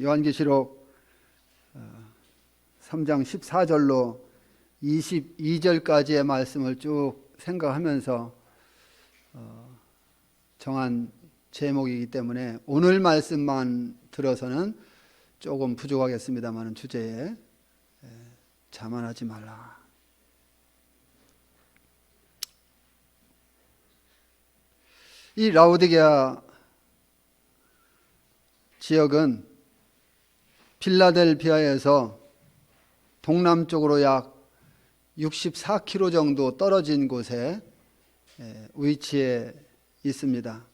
요한계시록 3장 14절로 22절까지의 말씀을 쭉 생각하면서 정한 제목이기 때문에 오늘 말씀만 들어서는 조금 부족하겠습니다만 주제에 자만하지 말라. 이 라오디게아 지역은 필라델피아에서 동남쪽으로 약 64km 정도 떨어진 곳에 위치해 있습니다.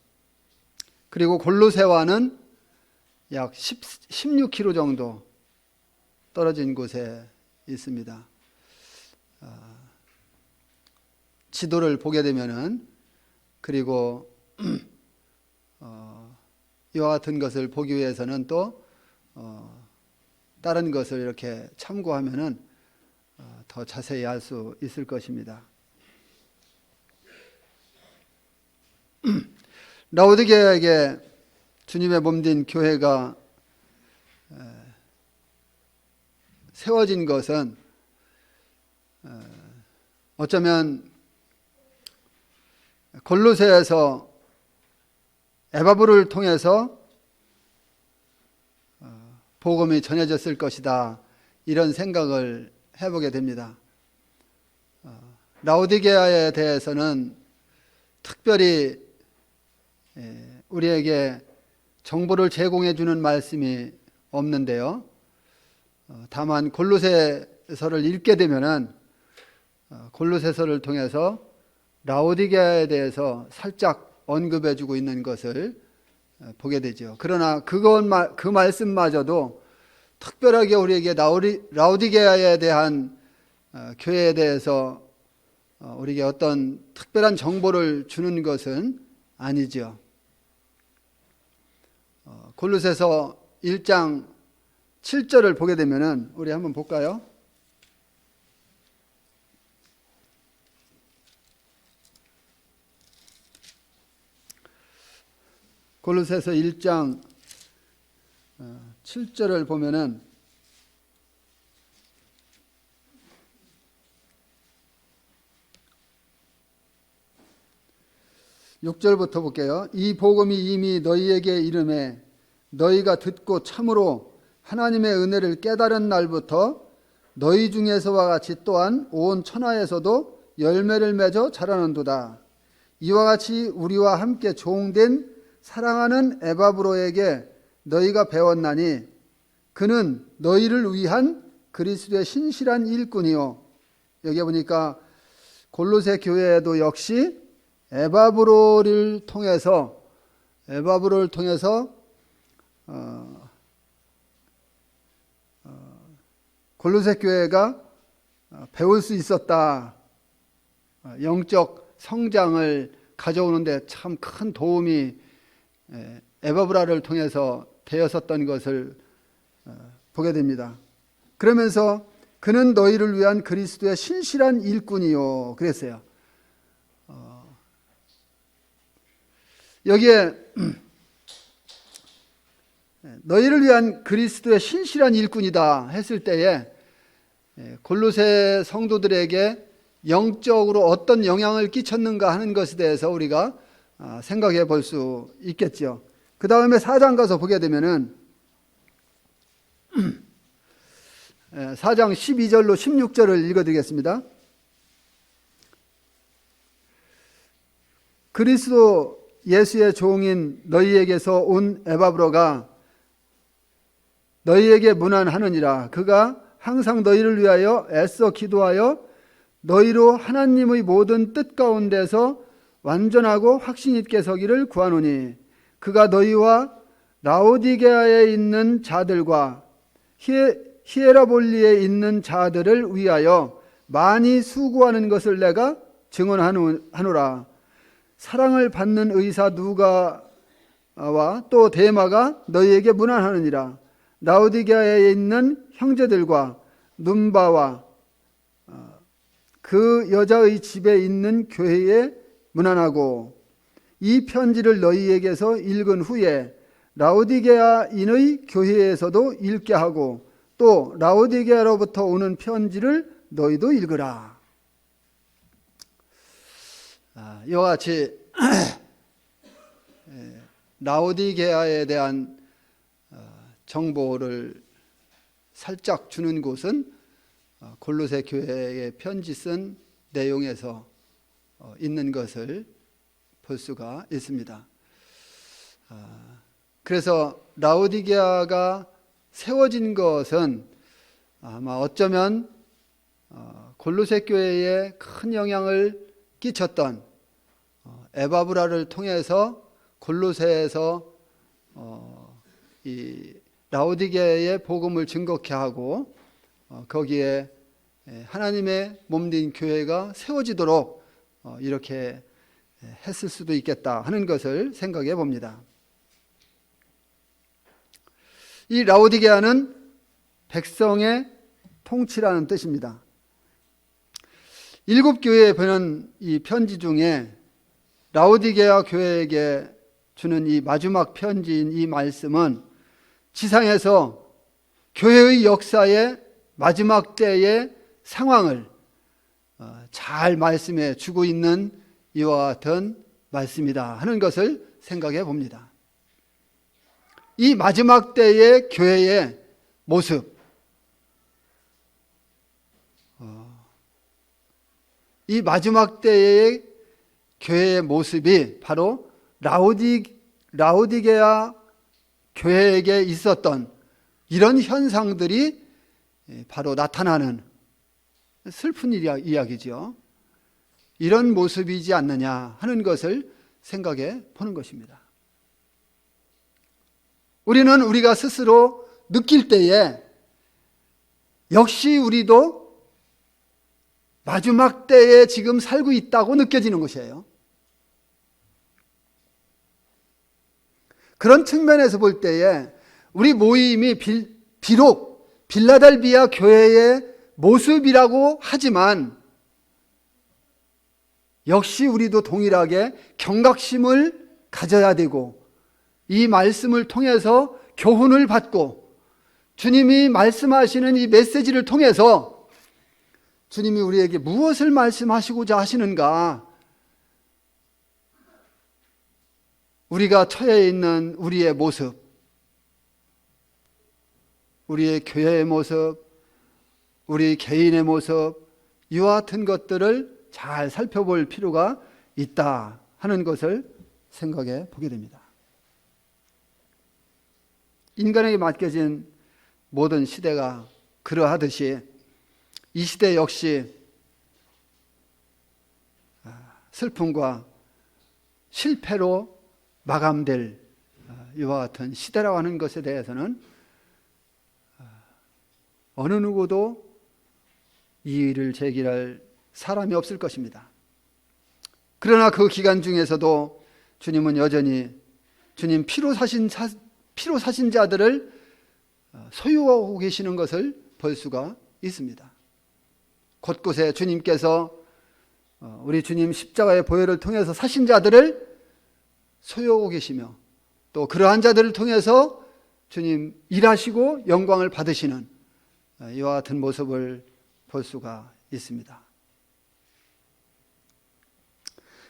그리고 골로새와는 약 16km 정도 떨어진 곳에 있습니다. 지도를 보게 되면은 그리고 이와 같은 것을 보기 위해서는 또 다른 것을 이렇게 참고하면은 더 자세히 알 수 있을 것입니다. 라오디게아에게 주님의 몸된 교회가 세워진 것은 어쩌면 골로새에서 에바브를 통해서 복음이 전해졌을 것이다, 이런 생각을 해보게 됩니다. 라오디게아에 대해서는 특별히 우리에게 정보를 제공해 주는 말씀이 없는데요. 다만 골로새서를 읽게 되면은 골로새서를 통해서 라오디게아에 대해서 살짝 언급해 주고 있는 것을 보게 되죠. 그러나 그 말씀마저도 특별하게 우리에게 라오디게아에 대한 교회에 대해서 우리에게 어떤 특별한 정보를 주는 것은 아니죠. 골로새서 1장 7절을 보게 되면은 우리 한번 볼까요? 골로새서 1장 7절을 보면은 (6절부터) 볼게요. 이 복음이 이미 너희에게 이름에 너희가 듣고 참으로 하나님의 은혜를 깨달은 날부터 너희 중에서와 같이 또한 온 천하에서도 열매를 맺어 자라는도다. 이와 같이 우리와 함께 종된 사랑하는 에바브로에게 너희가 배웠나니 그는 너희를 위한 그리스도의 신실한 일꾼이요. 여기 보니까 골로새 교회에도 역시 에바브로를 통해서 골로새 교회가 배울 수 있었다. 영적 성장을 가져오는데 참 큰 도움이 에바브라를 통해서 되었었던 것을 보게 됩니다. 그러면서 그는 너희를 위한 그리스도의 신실한 일꾼이요 그랬어요. 여기에 너희를 위한 그리스도의 신실한 일꾼이다 했을 때에 골로새 성도들에게 영적으로 어떤 영향을 끼쳤는가 하는 것에 대해서 우리가 생각해 볼 수 있겠죠. 그 다음에 4장 가서 보게 되면은 4장 12절로 16절을 읽어드리겠습니다. 그리스도 예수의 종인 너희에게서 온 에바브로가 너희에게 문안하느니라. 그가 항상 너희를 위하여 애써 기도하여 너희로 하나님의 모든 뜻 가운데서 완전하고 확신 있게 서기를 구하노니 그가 너희와 라오디게아에 있는 자들과 히에라볼리에 있는 자들을 위하여 많이 수고하는 것을 내가 증언하노라. 사랑을 받는 의사 누가와 또 데마가 너희에게 문안하느니라. 라오디게아에 있는 형제들과 눈바와 그 여자의 집에 있는 교회에 문안하고 이 편지를 너희에게서 읽은 후에 라오디게아인의 교회에서도 읽게 하고 또 라오디게아로부터 오는 편지를 너희도 읽으라. 이와 같이 라오디게아에 대한 정보를 살짝 주는 곳은 골로새 교회에 편지 쓴 내용에서 있는 것을 볼 수가 있습니다. 그래서 라오디게아가 세워진 것은 아마 어쩌면 골로새 교회에 큰 영향을 끼쳤던 에바브라를 통해서 골로새에서 이 라오디게아의 복음을 증거케 하고 거기에 하나님의 몸된 교회가 세워지도록 이렇게 했을 수도 있겠다 하는 것을 생각해 봅니다. 이 라오디게아는 백성의 통치라는 뜻입니다. 7교회에 보낸 이 편지 중에 라오디게아 교회에게 주는 이 마지막 편지인 이 말씀은 지상에서 교회의 역사의 마지막 때의 상황을 잘 말씀해 주고 있는 이와 같은 말씀이다 하는 것을 생각해 봅니다. 이 마지막 때의 교회의 모습, 이 마지막 때의 교회의 모습이 바로 라오디게아 교회에게 있었던 이런 현상들이 바로 나타나는 슬픈 이야기죠. 이런 모습이지 않느냐 하는 것을 생각해 보는 것입니다. 우리는 우리가 스스로 느낄 때에 역시 우리도 마지막 때에 지금 살고 있다고 느껴지는 것이에요. 그런 측면에서 볼 때에 우리 모임이 비록 빌라델비아 교회의 모습이라고 하지만 역시 우리도 동일하게 경각심을 가져야 되고 이 말씀을 통해서 교훈을 받고 주님이 말씀하시는 이 메시지를 통해서 주님이 우리에게 무엇을 말씀하시고자 하시는가, 우리가 처해 있는 우리의 모습, 우리의 교회의 모습, 우리 개인의 모습, 이와 같은 것들을 잘 살펴볼 필요가 있다 하는 것을 생각해 보게 됩니다. 인간에게 맡겨진 모든 시대가 그러하듯이 이 시대 역시 슬픔과 실패로 마감될 이와 같은 시대라고 하는 것에 대해서는 어느 누구도 이의를 제기할 사람이 없을 것입니다. 그러나 그 기간 중에서도 주님은 여전히 주님 피로 사신 자들을 소유하고 계시는 것을 볼 수가 있습니다. 곳곳에 주님께서 우리 주님 십자가의 보혈을 통해서 사신 자들을 소유하고 계시며 또 그러한 자들을 통해서 주님 일하시고 영광을 받으시는 이와 같은 모습을 볼 수가 있습니다.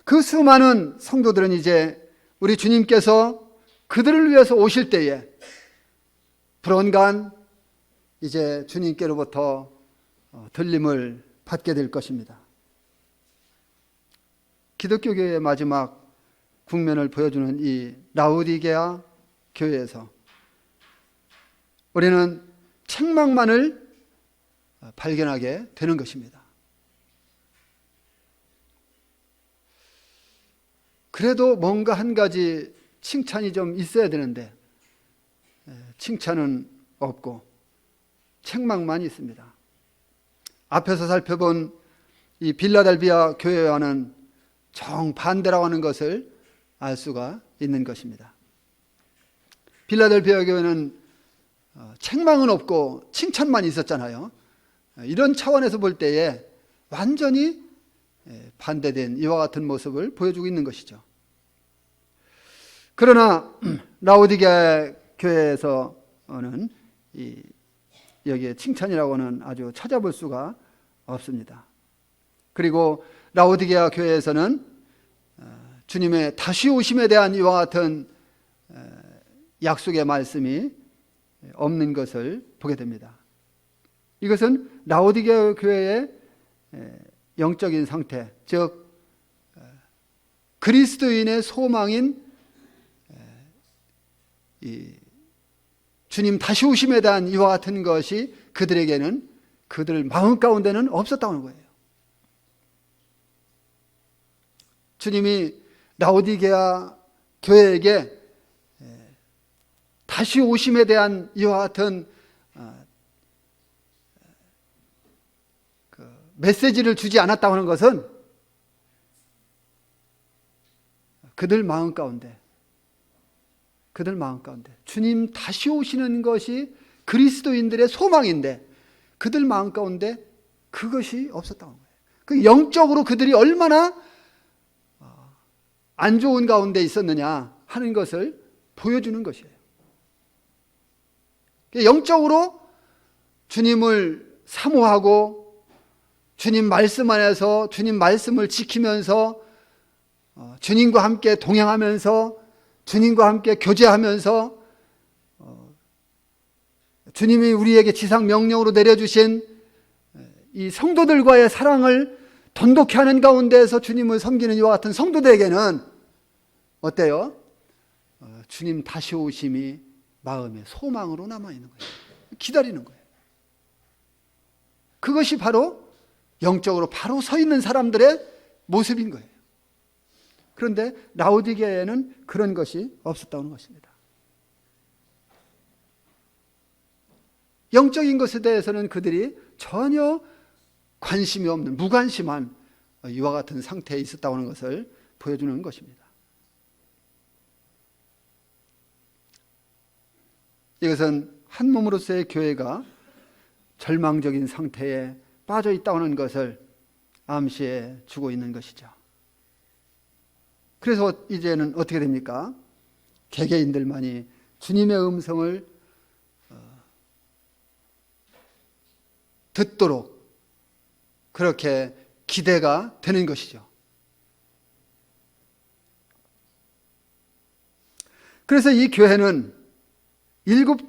그 수많은 성도들은 이제 우리 주님께서 그들을 위해서 오실 때에 불언간 이제 주님께로부터 들림을 받게 될 것입니다. 기독교교회의 마지막 국면을 보여주는 이 라오디게아 교회에서 우리는 책망만을 발견하게 되는 것입니다. 그래도 뭔가 한 가지 칭찬이 좀 있어야 되는데 칭찬은 없고 책망만 있습니다. 앞에서 살펴본 이 빌라델비아 교회와는 정반대라고 하는 것을 알 수가 있는 것입니다. 빌라델비아 교회는 책망은 없고 칭찬만 있었잖아요. 이런 차원에서 볼 때에 완전히 반대된 이와 같은 모습을 보여주고 있는 것이죠. 그러나 라오디게아 교회에서는 여기에 칭찬이라고는 아주 찾아볼 수가 없습니다. 그리고 라오디게아 교회에서는 주님의 다시 오심에 대한 이와 같은 약속의 말씀이 없는 것을 보게 됩니다. 이것은 라오디게아 교회의 영적인 상태, 즉 그리스도인의 소망인 주님 다시 오심에 대한 이와 같은 것이 그들에게는, 그들 마음 가운데는 없었다는 거예요. 주님이 라오디게아 교회에게 다시 오심에 대한 이와 같은 메시지를 주지 않았다고 하는 것은 그들 마음 가운데 주님 다시 오시는 것이 그리스도인들의 소망인데 그들 마음 가운데 그것이 없었다는 거예요. 그 영적으로 그들이 얼마나 안 좋은 가운데 있었느냐 하는 것을 보여주는 것이에요. 영적으로 주님을 사모하고 주님 말씀 안에서 주님 말씀을 지키면서 주님과 함께 동행하면서 주님과 함께 교제하면서 주님이 우리에게 지상 명령으로 내려주신 이 성도들과의 사랑을 돈독히 하는 가운데에서 주님을 섬기는 이와 같은 성도들에게는 어때요? 주님 다시 오심이 마음의 소망으로 남아있는 거예요. 기다리는 거예요. 그것이 바로 영적으로 바로 서 있는 사람들의 모습인 거예요. 그런데 라오디게아에는 그런 것이 없었다는 것입니다. 영적인 것에 대해서는 그들이 전혀 관심이 없는 무관심한 이와 같은 상태에 있었다고 하는 것을 보여주는 것입니다. 이것은 한 몸으로서의 교회가 절망적인 상태에 빠져 있다고 하는 것을 암시해 주고 있는 것이죠. 그래서 이제는 어떻게 됩니까? 개개인들만이 주님의 음성을 듣도록 그렇게 기대가 되는 것이죠. 그래서 이 교회는 일곱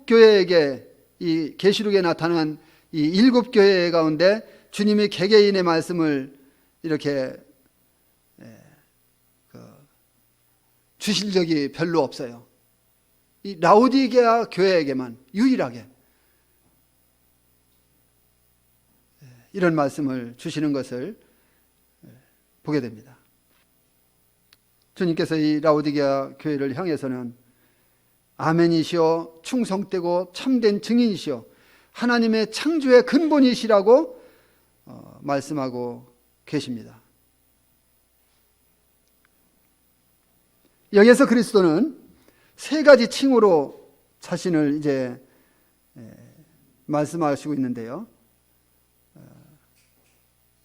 교회에게 이 계시록에 나타난 이 일곱 교회 가운데 주님이 개개인의 말씀을 이렇게 주실 적이 별로 없어요. 이 라오디게아 교회에게만 유일하게 이런 말씀을 주시는 것을 보게 됩니다. 주님께서 이 라오디게아 교회를 향해서는 아멘이시오, 충성되고 참된 증인이시오, 하나님의 창조의 근본이시라고 말씀하고 계십니다. 여기에서 그리스도는 세 가지 칭호로 자신을 이제 말씀하시고 있는데요.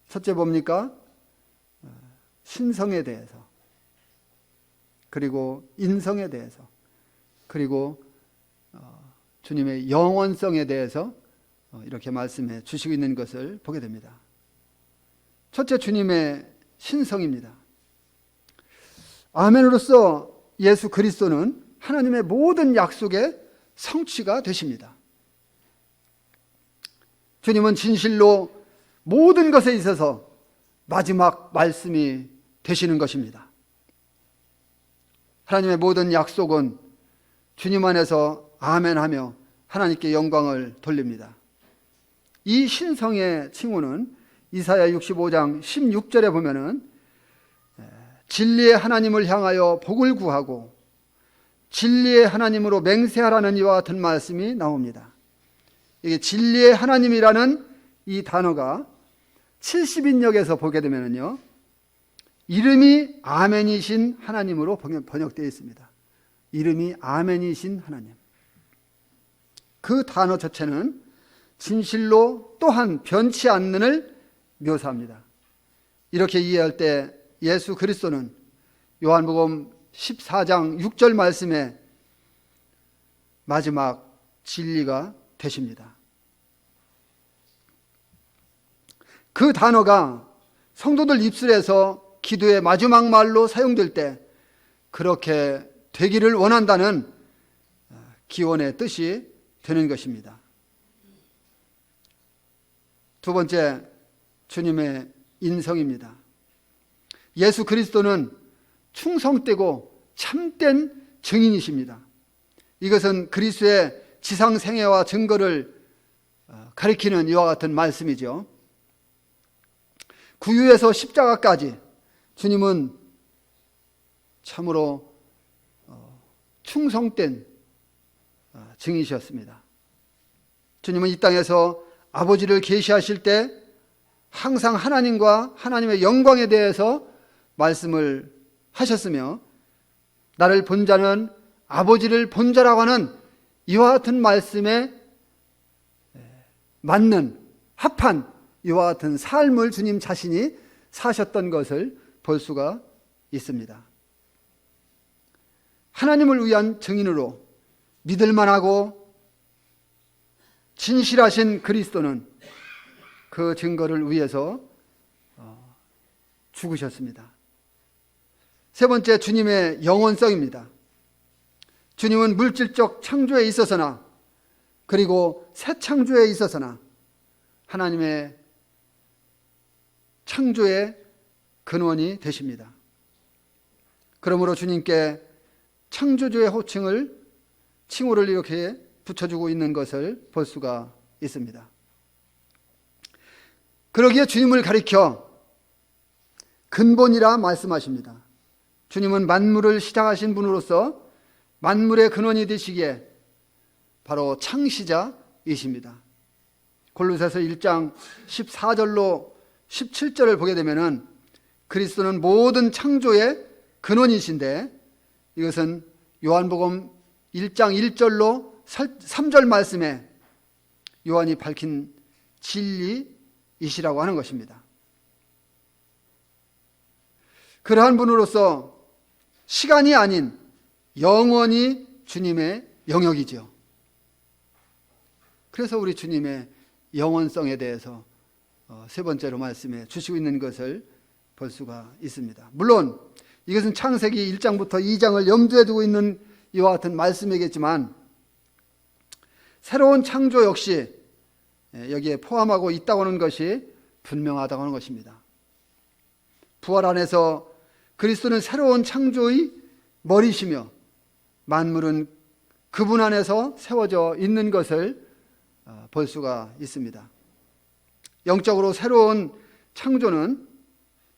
첫째 뭡니까? 신성에 대해서, 그리고 인성에 대해서, 그리고 주님의 영원성에 대해서 이렇게 말씀해 주시고 있는 것을 보게 됩니다. 첫째, 주님의 신성입니다. 아멘으로서 예수 그리스도는 하나님의 모든 약속의 성취가 되십니다. 주님은 진실로 모든 것에 있어서 마지막 말씀이 되시는 것입니다. 하나님의 모든 약속은 주님 안에서 아멘하며 하나님께 영광을 돌립니다. 이 신성의 칭호는 이사야 65장 16절에 보면은 진리의 하나님을 향하여 복을 구하고 진리의 하나님으로 맹세하라는 이와 같은 말씀이 나옵니다. 이게 진리의 하나님이라는 이 단어가 70인역에서 보게 되면요, 이름이 아멘이신 하나님으로 번역되어 있습니다. 이름이 아멘이신 하나님. 그 단어 자체는 진실로 또한 변치 않는을 묘사합니다. 이렇게 이해할 때 예수 그리스도는 요한복음 14장 6절 말씀에 마지막 진리가 되십니다. 그 단어가 성도들 입술에서 기도의 마지막 말로 사용될 때 그렇게 되기를 원한다는 기원의 뜻이 되는 것입니다. 두 번째, 주님의 인성입니다. 예수 그리스도는 충성되고 참된 증인이십니다. 이것은 그리스도의 지상 생애와 증거를 가리키는 이와 같은 말씀이죠. 구유에서 십자가까지 주님은 참으로 충성된 증인이셨습니다. 주님은 이 땅에서 아버지를 계시하실 때 항상 하나님과 하나님의 영광에 대해서 말씀을 하셨으며, 나를 본 자는 아버지를 본 자라고 하는 이와 같은 말씀에 맞는 합한 이와 같은 삶을 주님 자신이 사셨던 것을 볼 수가 있습니다. 하나님을 위한 증인으로 믿을만하고 진실하신 그리스도는 그 증거를 위해서 죽으셨습니다. 세 번째, 주님의 영원성입니다. 주님은 물질적 창조에 있어서나 그리고 새 창조에 있어서나 하나님의 창조의 근원이 되십니다. 그러므로 주님께 창조주의 호칭을, 칭호를 이렇게 붙여주고 있는 것을 볼 수가 있습니다. 그러기에 주님을 가리켜 근본이라 말씀하십니다. 주님은 만물을 시작하신 분으로서 만물의 근원이 되시기에 바로 창시자이십니다. 골로새서 1장 14절로 17절을 보게 되면은 그리스도는 모든 창조의 근원이신데, 이것은 요한복음 1장 1절로 3절 말씀에 요한이 밝힌 진리이시라고 하는 것입니다. 그러한 분으로서 시간이 아닌 영원히 주님의 영역이죠. 그래서 우리 주님의 영원성에 대해서 세 번째로 말씀해 주시고 있는 것을 볼 수가 있습니다. 물론 이것은 창세기 1장부터 2장을 염두에 두고 있는 이와 같은 말씀이겠지만, 새로운 창조 역시 여기에 포함하고 있다고 하는 것이 분명하다고 하는 것입니다. 부활 안에서 그리스도는 새로운 창조의 머리시며 만물은 그분 안에서 세워져 있는 것을 볼 수가 있습니다. 영적으로 새로운 창조는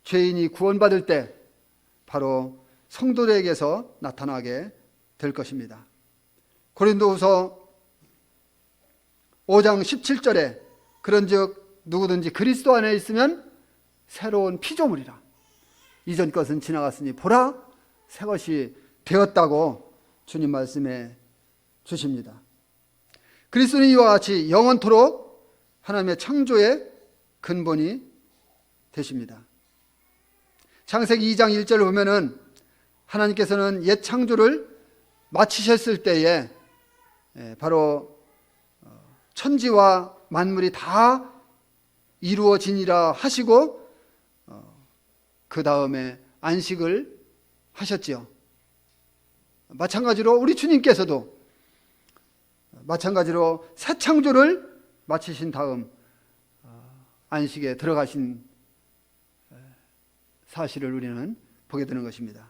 죄인이 구원받을 때 바로 성도들에게서 나타나게 될 것입니다. 고린도후서 5장 17절에 그런즉 누구든지 그리스도 안에 있으면 새로운 피조물이라, 이전 것은 지나갔으니 보라 새 것이 되었다고 주님 말씀해 주십니다. 그리스도는 이와 같이 영원토록 하나님의 창조의 근본이 되십니다. 창세기 2장 1절을 보면은 하나님께서는 옛 창조를 마치셨을 때에 바로 천지와 만물이 다 이루어지니라 하시고 그 다음에 안식을 하셨지요. 마찬가지로 우리 주님께서도 마찬가지로 새 창조를 마치신 다음 안식에 들어가신 사실을 우리는 보게 되는 것입니다.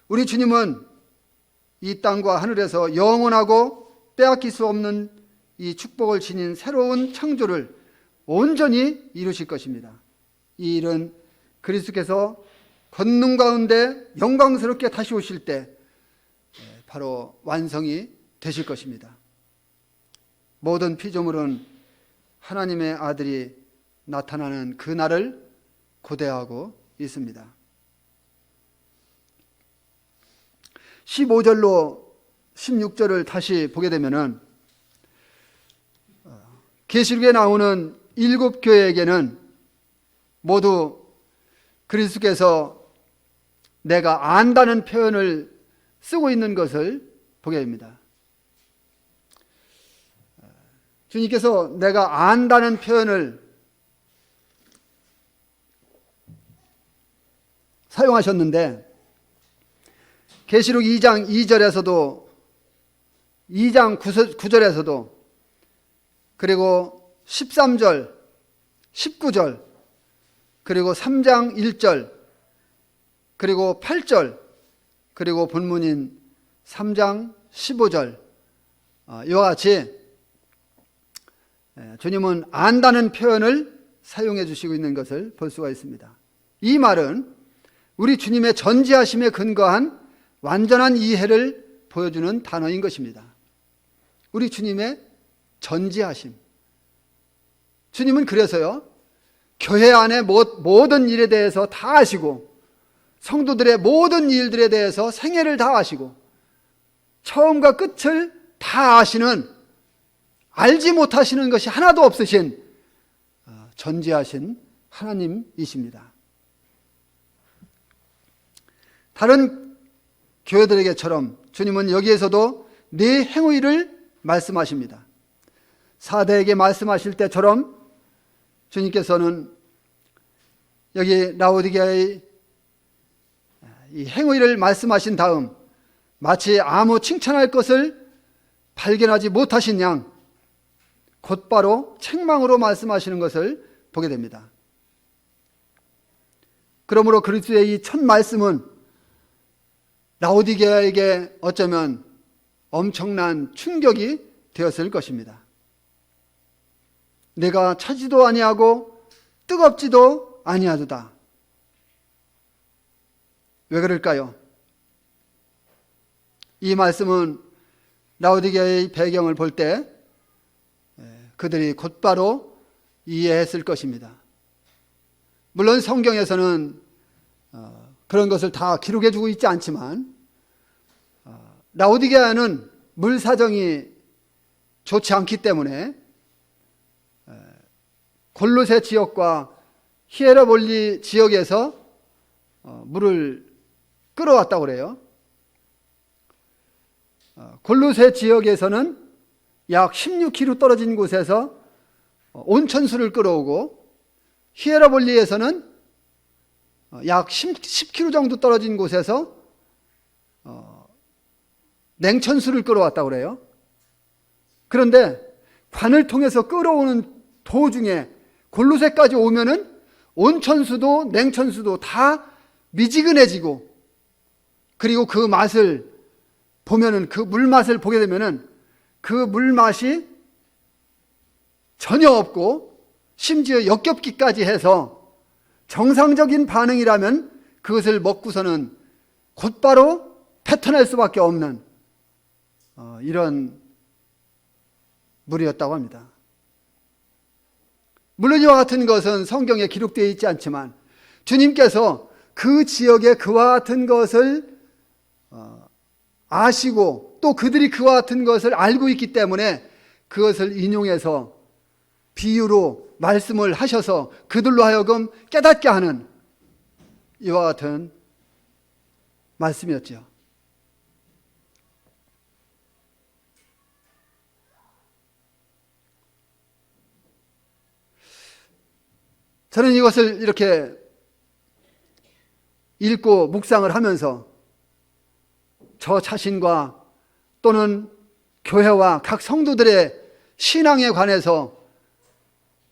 우리 주님은 이 땅과 하늘에서 영원하고 빼앗길 수 없는 이 축복을 지닌 새로운 창조를 온전히 이루실 것입니다. 이 일은 그리스도께서 권능 가운데 영광스럽게 다시 오실 때 바로 완성이 되실 것입니다. 모든 피조물은 하나님의 아들이 나타나는 그 날을 고대하고 있습니다. 15절로 16절을 다시 보게 되면은 계시록에 나오는 7 교회에게는 모두 그리스도께서 내가 안다는 표현을 쓰고 있는 것을 보게 됩니다. 주님께서 내가 안다는 표현을 사용하셨는데 계시록 2장 2절에서도 2장 9절에서도 그리고 13절 19절 그리고 3장 1절 그리고 8절 그리고 본문인 3장 15절 이와 같이 주님은 안다는 표현을 사용해 주시고 있는 것을 볼 수가 있습니다. 이 말은 우리 주님의 전지하심에 근거한 완전한 이해를 보여주는 단어인 것입니다. 우리 주님의 전지하심. 주님은 그래서요, 교회 안의 모든 일에 대해서 다 아시고 성도들의 모든 일들에 대해서 생애를 다 아시고 처음과 끝을 다 아시는, 알지 못하시는 것이 하나도 없으신 전지하신 하나님이십니다. 다른 교회들에게처럼 주님은 여기에서도 네 행위를 말씀하십니다. 사대에게 말씀하실 때처럼 주님께서는 여기 라오디게아의 이 행위를 말씀하신 다음 마치 아무 칭찬할 것을 발견하지 못하신 양 곧바로 책망으로 말씀하시는 것을 보게 됩니다. 그러므로 그리스도의 이 첫 말씀은 라오디게아에게 어쩌면 엄청난 충격이 되었을 것입니다. 내가 차지도 아니하고 뜨겁지도 아니하도다. 왜 그럴까요? 이 말씀은 라오디게아의 배경을 볼 때 그들이 곧바로 이해했을 것입니다. 물론 성경에서는 그런 것을 다 기록해 주고 있지 않지만 라오디게아는 물 사정이 좋지 않기 때문에 골로새 지역과 히에라볼리 지역에서 물을 끌어왔다고 그래요. 골로새 지역에서는 약 16km 떨어진 곳에서 온천수를 끌어오고 히에라볼리에서는 약 10km 정도 떨어진 곳에서 냉천수를 끌어왔다고 그래요. 그런데 관을 통해서 끌어오는 도중에 골로새까지 오면은 온천수도 냉천수도 다 미지근해지고, 그리고 그 맛을 보면은, 그 물맛을 보게 되면은 그 물맛이 전혀 없고 심지어 역겹기까지 해서 정상적인 반응이라면 그것을 먹고서는 곧바로 뱉어낼 수밖에 없는 이런 물이었다고 합니다. 물론 이와 같은 것은 성경에 기록되어 있지 않지만 주님께서 그 지역에 그와 같은 것을 아시고 또 그들이 그와 같은 것을 알고 있기 때문에 그것을 인용해서 비유로 말씀을 하셔서 그들로 하여금 깨닫게 하는 이와 같은 말씀이었죠. 저는 이것을 이렇게 읽고 묵상을 하면서 저 자신과 또는 교회와 각 성도들의 신앙에 관해서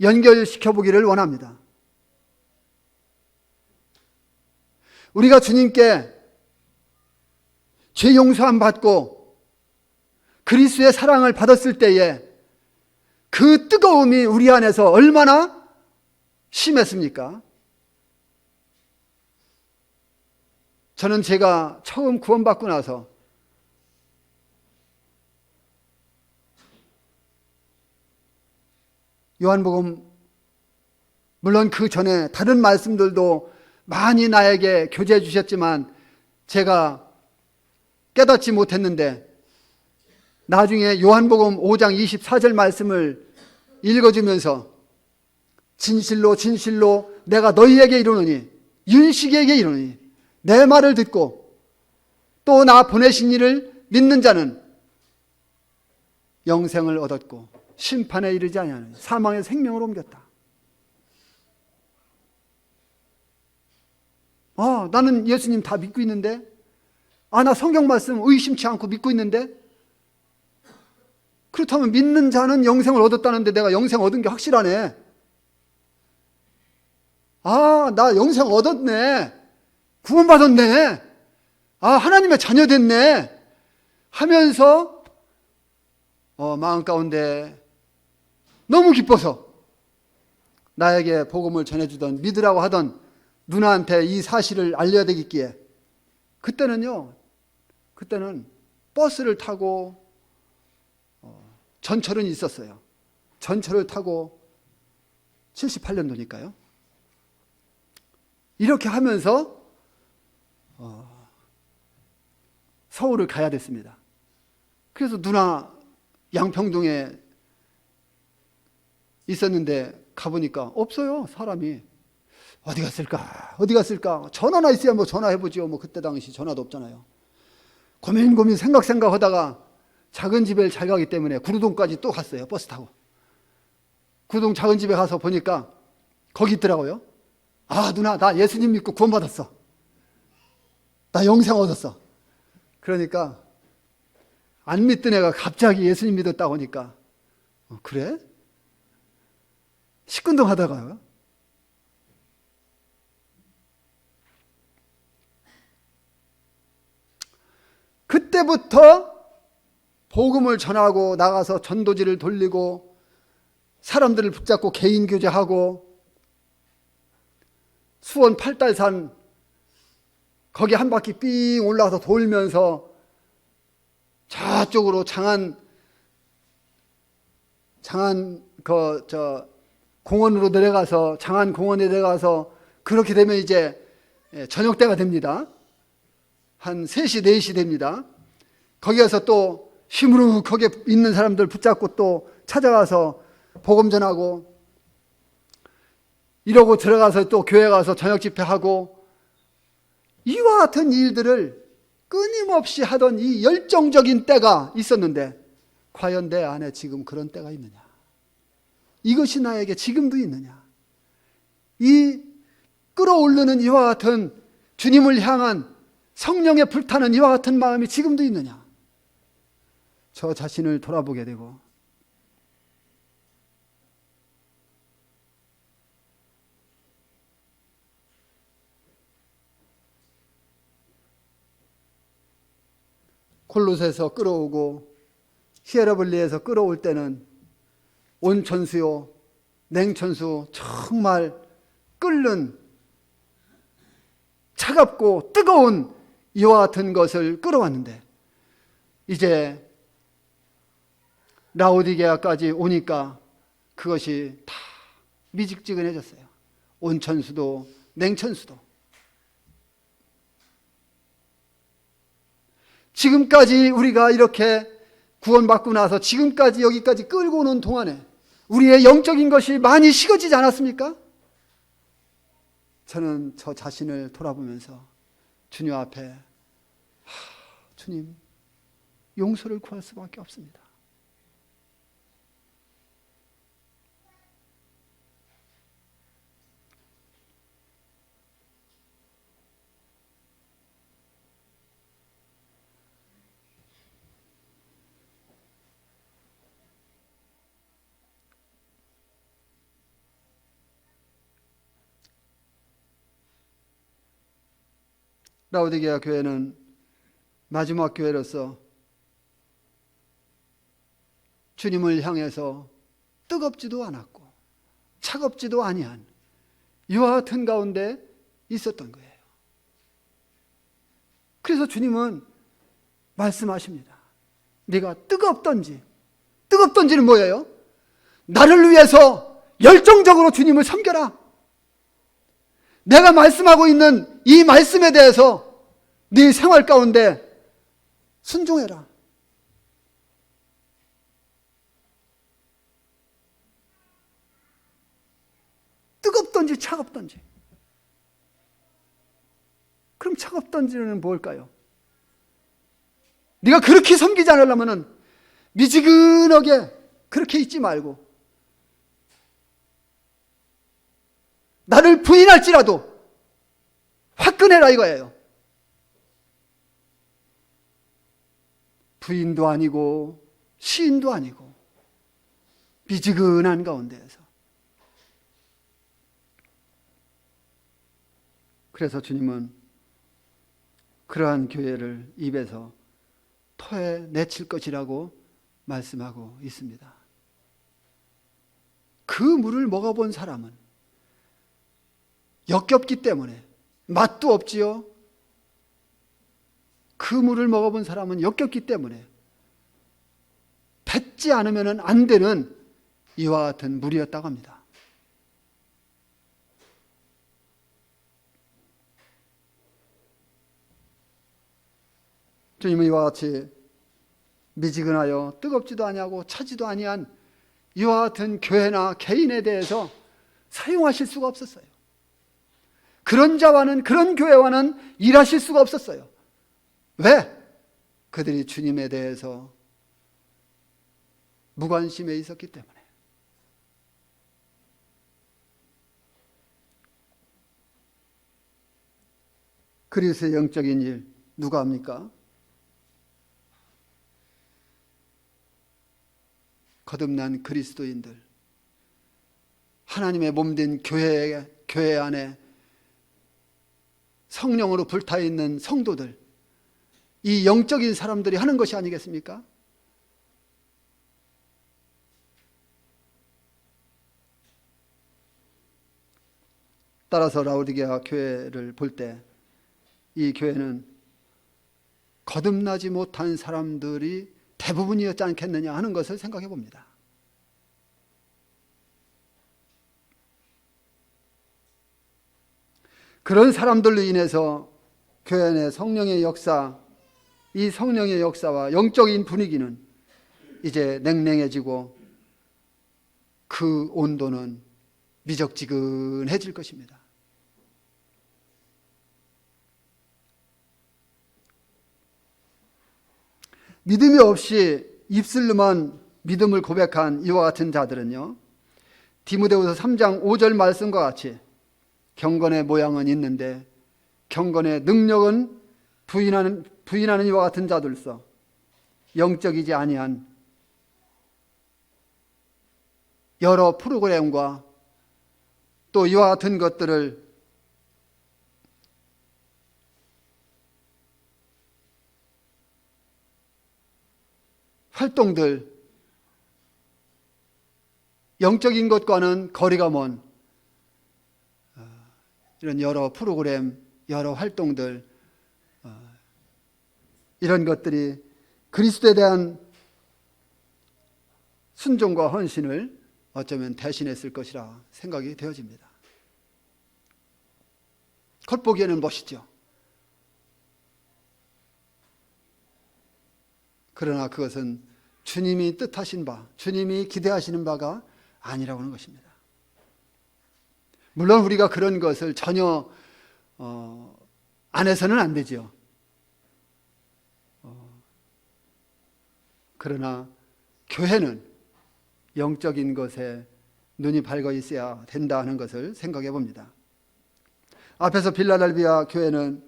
연결시켜 보기를 원합니다. 우리가 주님께 죄 용서함 받고 그리스도의 사랑을 받았을 때에 그 뜨거움이 우리 안에서 얼마나 심했습니까? 저는 제가 처음 구원받고 나서 요한복음, 물론 그 전에 다른 말씀들도 많이 나에게 교제해 주셨지만 제가 깨닫지 못했는데 나중에 요한복음 5장 24절 말씀을 읽어주면서 진실로 진실로 내가 너희에게 이르노니, 윤식에게 이르노니 내 말을 듣고 또 나 보내신 이를 믿는 자는 영생을 얻었고 심판에 이르지 아니하는 사망의 생명으로 옮겼다. 나는 예수님 다 믿고 있는데, 나 성경 말씀 의심치 않고 믿고 있는데, 그렇다면 믿는 자는 영생을 얻었다는데 내가 영생 얻은 게 확실하네. 나 영생 얻었네. 구원받았네. 하나님의 자녀 됐네. 하면서 마음 가운데 너무 기뻐서 나에게 복음을 전해주던, 믿으라고 하던 누나한테 이 사실을 알려야 되겠기에 그때는 버스를 타고 전철은 있었어요. 전철을 타고 78년도니까요. 이렇게 하면서 서울을 가야 됐습니다. 그래서 누나 양평동에 있었는데 가보니까 없어요. 사람이. 어디 갔을까? 전화나 있어야 뭐 전화해보지요. 뭐 그때 당시 전화도 없잖아요. 고민 생각하다가 작은 집에 잘 가기 때문에 구루동까지 또 갔어요. 버스 타고. 구루동 작은 집에 가서 보니까 거기 있더라고요. 누나, 나 예수님 믿고 구원받았어. 나 영생 얻었어. 그러니까 안 믿던 애가 갑자기 예수님 믿었다고 하니까 그래? 시큰둥하다가요. 그때부터 복음을 전하고 나가서 전도지를 돌리고 사람들을 붙잡고 개인 교제하고 수원 팔달산 거기 한 바퀴 삥 올라가서 돌면서 저쪽으로 공원으로 내려가서 장안 공원에 내려가서 그렇게 되면 이제 저녁 때가 됩니다. 한 3시, 4시 됩니다. 거기 가서 또 시무룩하게 있는 사람들 붙잡고 또 찾아가서 복음 전하고 이러고 들어가서 또 교회 가서 저녁 집회하고 이와 같은 일들을 끊임없이 하던 이 열정적인 때가 있었는데 과연 내 안에 지금 그런 때가 있느냐? 이것이 나에게 지금도 있느냐? 이 끌어오르는 이와 같은 주님을 향한 성령의 불타는 이와 같은 마음이 지금도 있느냐? 저 자신을 돌아보게 되고 콜로새에서 끌어오고 히에라볼리에서 끌어올 때는 온천수요, 냉천수 정말 끓는 차갑고 뜨거운 이와 같은 것을 끌어왔는데 이제 라오디게아까지 오니까 그것이 다 미직지근해졌어요. 온천수도 냉천수도. 지금까지 우리가 이렇게 구원받고 나서 지금까지 여기까지 끌고 오는 동안에 우리의 영적인 것이 많이 식어지지 않았습니까? 저는 저 자신을 돌아보면서 주님 앞에 주님 용서를 구할 수밖에 없습니다. 라오디게아 교회는 마지막 교회로서 주님을 향해서 뜨겁지도 않았고 차갑지도 아니한 이와 같은 가운데 있었던 거예요. 그래서 주님은 말씀하십니다. 네가 뜨겁던지는 뭐예요? 나를 위해서 열정적으로 주님을 섬겨라. 내가 말씀하고 있는 이 말씀에 대해서 네 생활 가운데 순종해라. 뜨겁던지 차갑던지. 그럼 창업 던지는 뭘까요? 네가 그렇게 섬기지 않으려면 미지근하게 그렇게 있지 말고 나를 부인할지라도 화끈해라 이거예요. 부인도 아니고 시인도 아니고 미지근한 가운데에서. 그래서 주님은 그러한 교회를 입에서 토해내칠 것이라고 말씀하고 있습니다. 그 물을 먹어본 사람은 역겹기 때문에 맛도 없지요. 그 물을 먹어본 사람은 역겹기 때문에 뱉지 않으면 안 되는 이와 같은 물이었다고 합니다. 주님은 이와 같이 미지근하여 뜨겁지도 아니하고 차지도 아니한 이와 같은 교회나 개인에 대해서 사용하실 수가 없었어요. 그런 자와는, 그런 교회와는 일하실 수가 없었어요. 왜? 그들이 주님에 대해서 무관심해 있었기 때문에. 그리스도의 영적인 일 누가 합니까? 거듭난 그리스도인들, 하나님의 몸된 교회 안에 성령으로 불타있는 성도들, 이 영적인 사람들이 하는 것이 아니겠습니까? 따라서 라오디게아 교회를 볼 때 이 교회는 거듭나지 못한 사람들이 대부분이었지 않겠느냐 하는 것을 생각해 봅니다. 그런 사람들로 인해서 교회 안에 성령의 역사, 이 성령의 역사와 영적인 분위기는 이제 냉랭해지고 그 온도는 미적지근해질 것입니다. 믿음이 없이 입술로만 믿음을 고백한 이와 같은 자들은요, 디모데후서 3장 5절 말씀과 같이 경건의 모양은 있는데 경건의 능력은 부인하는 이와 같은 자들로서 영적이지 아니한 여러 프로그램과 또 이와 같은 것들을 활동들, 영적인 것과는 거리가 먼 이런 여러 프로그램, 여러 활동들, 이런 것들이 그리스도에 대한 순종과 헌신을 어쩌면 대신했을 것이라 생각이 되어집니다. 겉보기에는 멋있죠. 그러나 그것은 주님이 뜻하신 바, 주님이 기대하시는 바가 아니라고 하는 것입니다. 물론 우리가 그런 것을 전혀 안 해서는 안 되죠. 그러나 교회는 영적인 것에 눈이 밝아 있어야 된다는 것을 생각해 봅니다. 앞에서 빌라델비아 교회는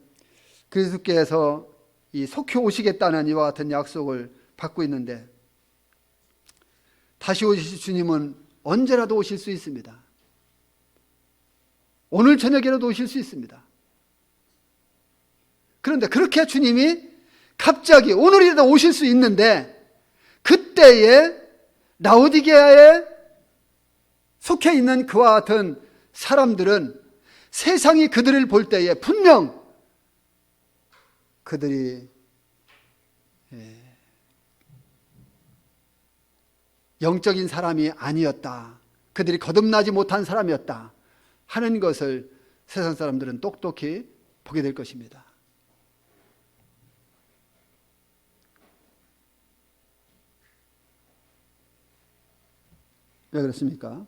그리스도께서 이 속히 오시겠다는 이와 같은 약속을 받고 있는데 다시 오실 주님은 언제라도 오실 수 있습니다. 오늘 저녁에라도 오실 수 있습니다. 그런데 그렇게 주님이 갑자기 오늘이라도 오실 수 있는데 그때에 라오디게아에 속해 있는 그와 같은 사람들은 세상이 그들을 볼 때에 분명 그들이 영적인 사람이 아니었다, 그들이 거듭나지 못한 사람이었다 하는 것을 세상 사람들은 똑똑히 보게 될 것입니다. 왜 그렇습니까?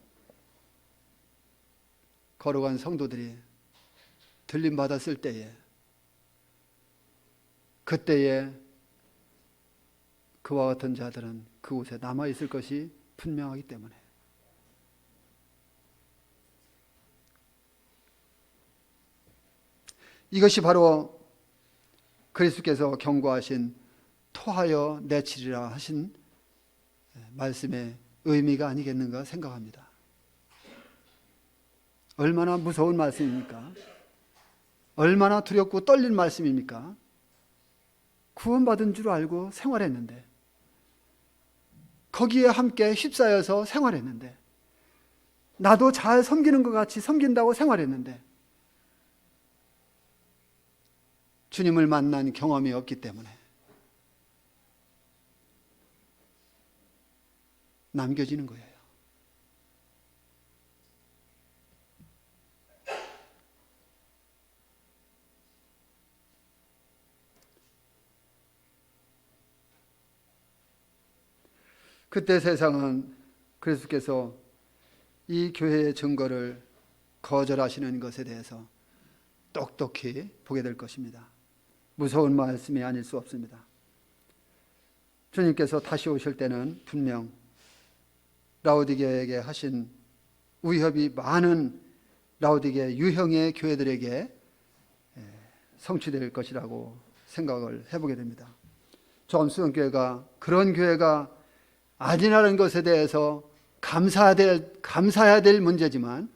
거룩한 성도들이 들림 받았을 때에 그때에 그와 같은 자들은 그곳에 남아있을 것이 분명하기 때문에 이것이 바로 그리스도께서 경고하신 토하여 내치리라 하신 말씀의 의미가 아니겠는가 생각합니다. 얼마나 무서운 말씀입니까? 얼마나 두렵고 떨린 말씀입니까? 구원받은 줄 알고 생활했는데, 거기에 함께 휩싸여서 생활했는데, 나도 잘 섬기는 것 같이 섬긴다고 생활했는데, 주님을 만난 경험이 없기 때문에 남겨지는 거예요. 그때 세상은 그리스도께서 이 교회의 증거를 거절하시는 것에 대해서 똑똑히 보게 될 것입니다. 무서운 말씀이 아닐 수 없습니다. 주님께서 다시 오실 때는 분명 라오디게에게 하신 위협이 많은 라오디게 유형의 교회들에게 성취될 것이라고 생각을 해보게 됩니다. 조암수영교회가 그런 교회가 아니라는 것에 대해서 감사해야 될 문제지만,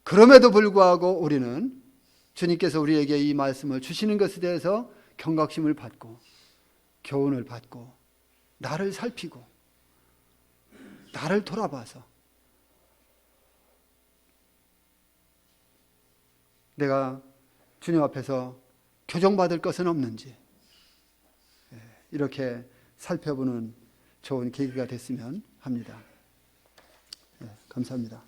그럼에도 불구하고 우리는 주님께서 우리에게 이 말씀을 주시는 것에 대해서 경각심을 받고 교훈을 받고 나를 살피고 나를 돌아봐서 내가 주님 앞에서 교정받을 것은 없는지 이렇게 살펴보는 좋은 계기가 됐으면 합니다. 감사합니다.